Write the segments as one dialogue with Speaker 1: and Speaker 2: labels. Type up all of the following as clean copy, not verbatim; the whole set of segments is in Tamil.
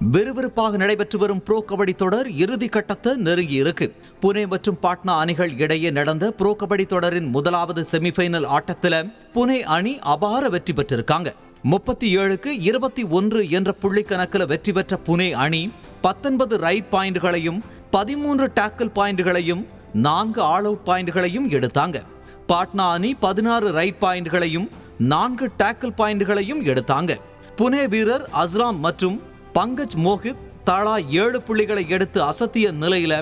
Speaker 1: விறுவிறுப்பாக நடைபெற்று வரும் ப்ரோ கபடி தொடர் இறுதி கட்டத்தை நெருங்கி இருக்கு. புனே மற்றும் பாட்னா அணிகள் இடையே நடந்த ப்ரோ கபடி தொடரின் முதலாவது செமிஃபைனல் ஆட்டத்தில் புனே அணி அபார வெற்றி பெற்றிருக்காங்க. 37க்கு 21 என்ற புள்ளி கணக்கில் வெற்றி பெற்ற புனே அணி 19 ரைட் பாயிண்ட்களையும் 13 டாக்கிள் பாயிண்ட்களையும் 4 ஆல் அவுட் பாயிண்ட்களையும் எடுத்தாங்க. பாட்னா அணி 16 ரைட் பாயிண்ட்களையும் 4 டாக்கிள் பாயிண்ட்களையும் எடுத்தாங்க. புனே வீரர் அஸ்லாம் மற்றும் பங்கஜ் மோஹித் தலா 7 புள்ளிகளை எடுத்து அசத்திய நிலையில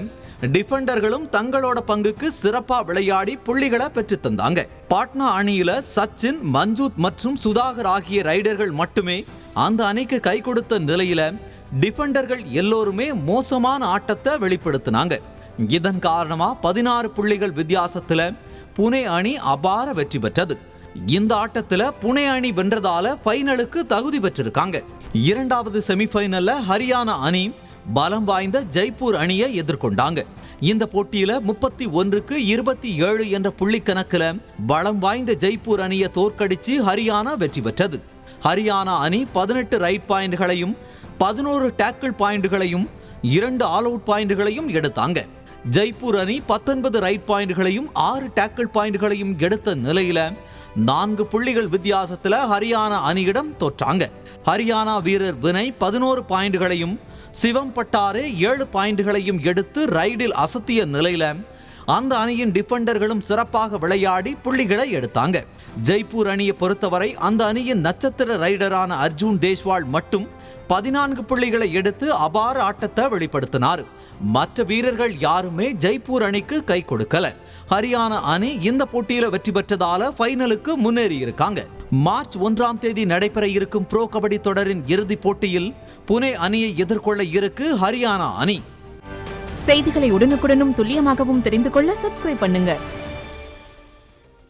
Speaker 1: டிஃபெண்டர்களும் தங்களோட பங்குக்கு சிறப்பா விளையாடி புள்ளிகளை பெற்று தந்தாங்க. பாட்னா அணியில சச்சின், மஞ்சூத் மற்றும் சுதாகர் ஆகிய ரைடர்கள் மட்டுமே அந்த அணிக்கு கை கொடுத்த நிலையில டிஃபெண்டர்கள் எல்லோருமே மோசமான ஆட்டத்தை வெளிப்படுத்தினாங்க. இதன் காரணமா 16 புள்ளிகள் வித்தியாசத்துல புனே அணி அபார வெற்றி பெற்றது. இந்த ஆட்டத்துல புனே அணி வென்றதால ஃபைனலுக்கு தகுதி பெற்றிருக்காங்க. இரண்டாவது செமிஃபைனல்ல ஹரியானா அணி பலம் வாய்ந்த ஜெய்ப்பூர் அணியை எதிர்கொண்டாங்க. இந்த போட்டியில 31க்கு 27 என்ற புள்ளி கணக்குல பலம் வாய்ந்த ஜெய்ப்பூர் அணியை தோற்கடிச்சு ஹரியானா வெற்றி பெற்றது. ஹரியானா அணி 18 ரைட் பாயிண்ட்களையும் 11 டாக்கிள் பாயிண்ட்களையும் 2 ஆல் அவுட் பாயிண்ட்களையும் எடுத்தாங்க. ஜெய்ப்பூர் அணி 19 ரைட் பாயிண்ட்களையும் 6 டாக்கிள் பாயிண்ட்களையும் எடுத்த நிலையில 4 புள்ளிகள் வித்தியாசத்துல ஹரியானா அணியிடம் தோற்றாங்க. ஹரியானா வீரர் வினய் 11 பாயிண்ட்களையும் சிவம் பட்டாரே 7 பாயிண்ட்களையும் எடுத்து ரைடில் அசத்திய நிலையில அந்த அணியின் டிஃபெண்டர்களும் சிறப்பாக விளையாடி புள்ளிகளை எடுத்தாங்க. ஜெய்ப்பூர் அணியை பொறுத்தவரை அந்த அணியின் நட்சத்திர ரைடரான அர்ஜுன் தேஷ்வால் மட்டும் 14 புள்ளிகளை எடுத்து அபார ஆட்டத்தை வெளிப்படுத்தினார். மற்ற வீரர்கள் யாருமே ஜெய்ப்பூர் அணிக்கு கை கொடுக்கல. ஹரியானா அணி இந்த போட்டியில வெற்றி பெற்றதால ஃபைனலுக்கு முன்னேறி இருக்காங்க. மார்ச் 1ஆம் தேதி நடைபெற இருக்கும் ப்ரோ கபடி தொடரின் இறுதிப் போட்டியில் புனே அணியை எதிர்கொள்ள இருக்கு ஹரியானா அணி.
Speaker 2: செய்திகளை உடனுக்குடனும் துல்லியமாகவும் தெரிந்து கொள்ள சப்ஸ்கிரைப் பண்ணுங்க.